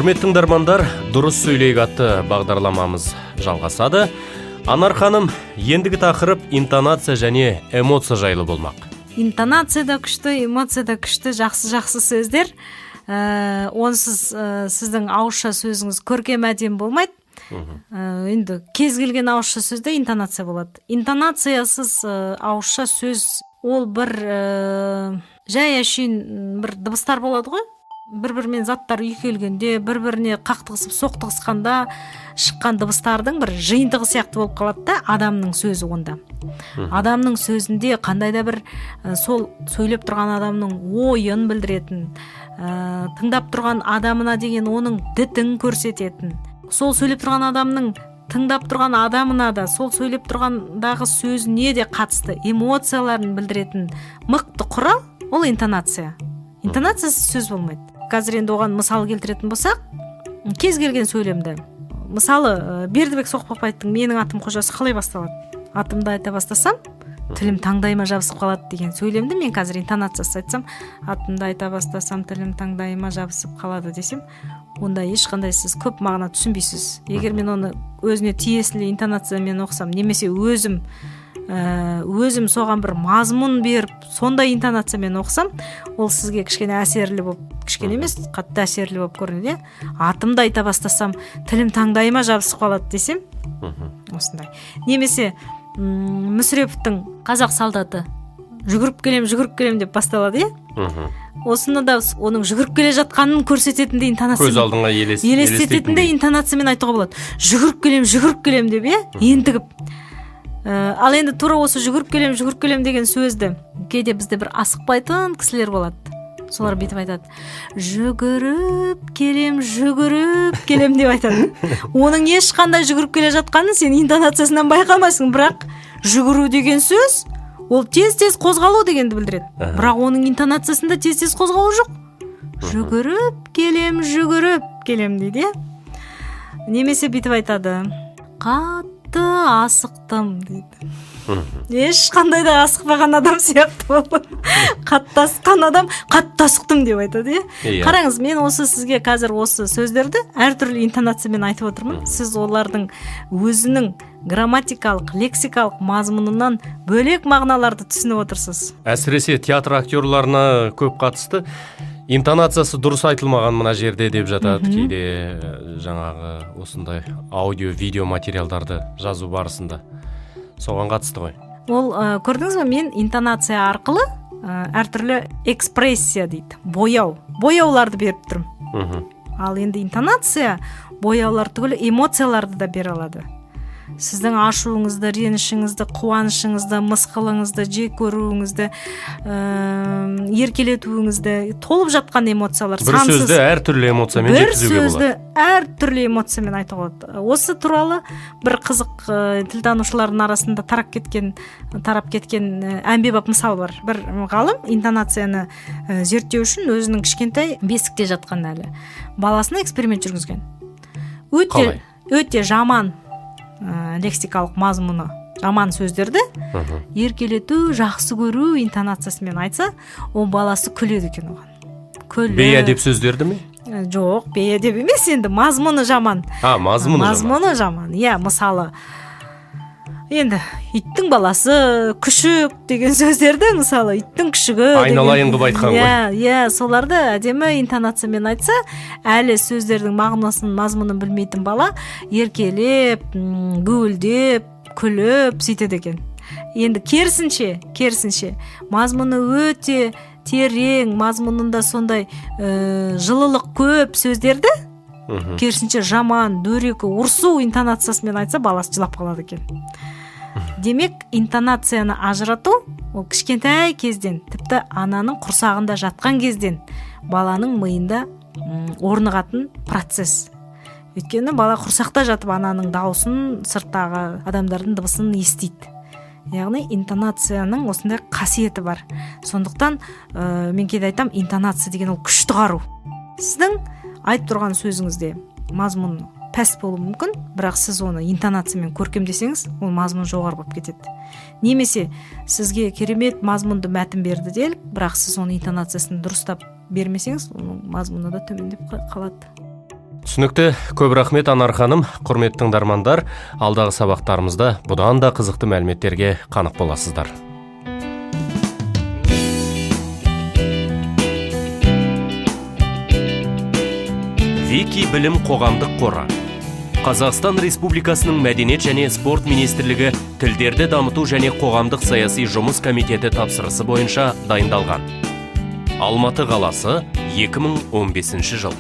Құрметті тыңдармандар, дұрыс сөйлейік атты бағдарламамыз жалғасады. Анар ханым, ендігі тақырып интонация және эмоция жайлы болмақ. Интонация да күшті, эмоция да күшті, жақсы сөздер. Онсыз сіздің ауызша сөзіңіз көркем әдемі болмайды. Енді кез келген ауызша сөзде интонация болады. Интонациясыз ауызша сөз ол бір жай әшейін бір дыбыстар болады ғой. Бір-бірімен заттар үйкелгенде, бір-біріне қақтығысып соқтығысқанда шыққан дыбыстардың бір жиынтығы сияқты болып қалады да адамның сөзі онда. Адамның сөзінде қандай да бір сол сөйлеп тұрған адамның ойын білдіретін, тыңдап тұрған адамына деген оның дітін көрсететін, сол сөйлеп тұрған адамның тыңдап тұрған адамына да сол сөйлеп тұрғандағы сөзіне де қатысты эмоцияларын білдіретін мықты құрал ол интонация. Интонациясыз сөз болмайды. Қазір енді оған мысал келтіретін болсақ, кез келген сөйлемді. Мысалы, Бердібек Соқпақбаевтың менің атым қожасы қалай басталады? Атымды айта бастасам, тілім таңдайыма жабысып қалады деген сөйлемді мен қазір интонациясыз айтсам, атымды айта бастасам, тілім таңдайыма жабысып қалады десем, онда ешқандай сіз көп мағына түсінбейсіз. Егер мен оны өзіне тиесілі интонациямен оқысам, немесе өзім соған бір мазмұн беріп, сондай интонациямен оқысам, ол сізге кішкене әсерлі болып, кішкене емес, қатты әсерлі болып көрінеді. Атымды айта бастасам, тілім таңдайыма жабысып қалады десем, осындай. Немесе Мүсіреповтің Қазақ солдаты жүгіріп келем деп басталады, осыны да оның жүгіріп келе жатқанын көрсететіндей интонациямен, көз алдыңа елестететіндей интонациямен айтуға болады. Жүгіріп келем деп, ентігіп. Ал енді тура осы жүгіріп келем деген сөзді кейде бізде бір асықпайтын кісілер болады. Солар бетіп айтады. Жүгіріп келем деп айтады. Оның ешқандай жүгіріп келе жатқанын сен интонациясынан байқамайсың, бірақ жүгіру деген сөз ол тез қозғалу дегенді білдіреді. Бірақ оның интонациясында тез қозғалу жоқ. Жүгіріп келем дейді. Немесе бетіп айтады. Қатты асықтым дейді. Ешқандай да асықпаған адам сияқты болды. Қатты асыққан адам қатты асықтым деп айтады. Қараңыз, мен осы сізге қазір осы сөздерді әртүрлі интонациямен айтып отырмын. Сіз олардың өзінің грамматикалық, лексикалық мазмұнынан бөлек мағыналарды түсініп отырсыз. Әсіресе театр актерларына көп қатысты. Интонациясы дұрыс айтылмаған мына жерде деп жатады кейде жаңағы осындай аудио, видео материалдарды жазу барысында. Соған қатысты ғой. Ол көрдіңіз бе, мен интонация арқылы әртүрлі экспрессия дейді, бояуларды беріп тұрмын. Ал енді интонация бояулар түгілі эмоцияларды да бере алады. Сіздің ашуыңызды, ренішіңізді, қуанышыңызды, мысқылыңызды, жек көруіңізді, еркелетуіңізді, толып жатқан эмоциялар бір сансыз. Сөзді әртүрлі эмоциямен жеткізуге болады. Бір сөзді әртүрлі эмоциямен айтуға болады. Осы туралы бір қызық тілтанушылардың арасында тарап кеткен әмбебап мысал бар. Бір ғалым интонацияны зерттеу үшін өзінің кішкентай бесікте жатқан әлі баласына эксперимент жүргізген. Өте жаман лексикалық мазмұны жаман сөздерді еркелету, жақсы көру интонациясымен айтса, ол баласы күледі екен оған. Бейәдеп сөздерді ме? Жоқ, бейәдеп емес, енді мазмұны жаман. Мазмұны жаман. Мысалы, енді иттің баласы күшік деген сөздерді, мысалы, иттің күшігі айналайын қып айтқан ғой. Соларды әдемі интонациямен айтса, әлі сөздердің мазмұнын білмейтін бала еркелеп, гуілдеп, күліп сөйтеді екен. Енді керісінше мазмұны өте терең, мазмұнында сондай жылылық көп сөздерді керісінше жаман, дөрекі, ұрсу интонациясымен айтса, баласы жылап қалады екен. Демек, интонацияны ажырату ол кішкентай кезден, тіпті ананың құрсағында жатқан кезден баланың миында орнығатын процесс. Өйткені бала құрсақта жатып ананың дауысын, сырттағы адамдардың дыбысын естиді. Яғни интонацияның осындай қасиеті бар. Сондықтан мен кейде айтам, интонация деген ол күшті қару. Сіздің айтып тұрған сөзіңізде мазмұн пәс болуы мүмкін, бірақ сіз оны интонациямен көркемдесеңіз, ол мазмұн жоғары болып кетеді. Немесе сізге керемет мазмұнды мәтін берді делік, бірақ сіз оны интонациясын дұрыстап бермесеңіз, оның мазмұны да төмендеп қалады. Түсінікті, көп рахмет Анар ханым. Құрметті тыңдармандар, алдағы сабақтарымызда бұдан да қызықты мәліметтерге қанық боласыздар. Вики білім қоғамдық қоры. Қазақстан Республикасының Мәдениет және спорт министрлігі тілдерді дамыту және қоғамдық саяси жұмыс комитеті тапсырысы бойынша дайындалған. Алматы қаласы, 2015 жыл.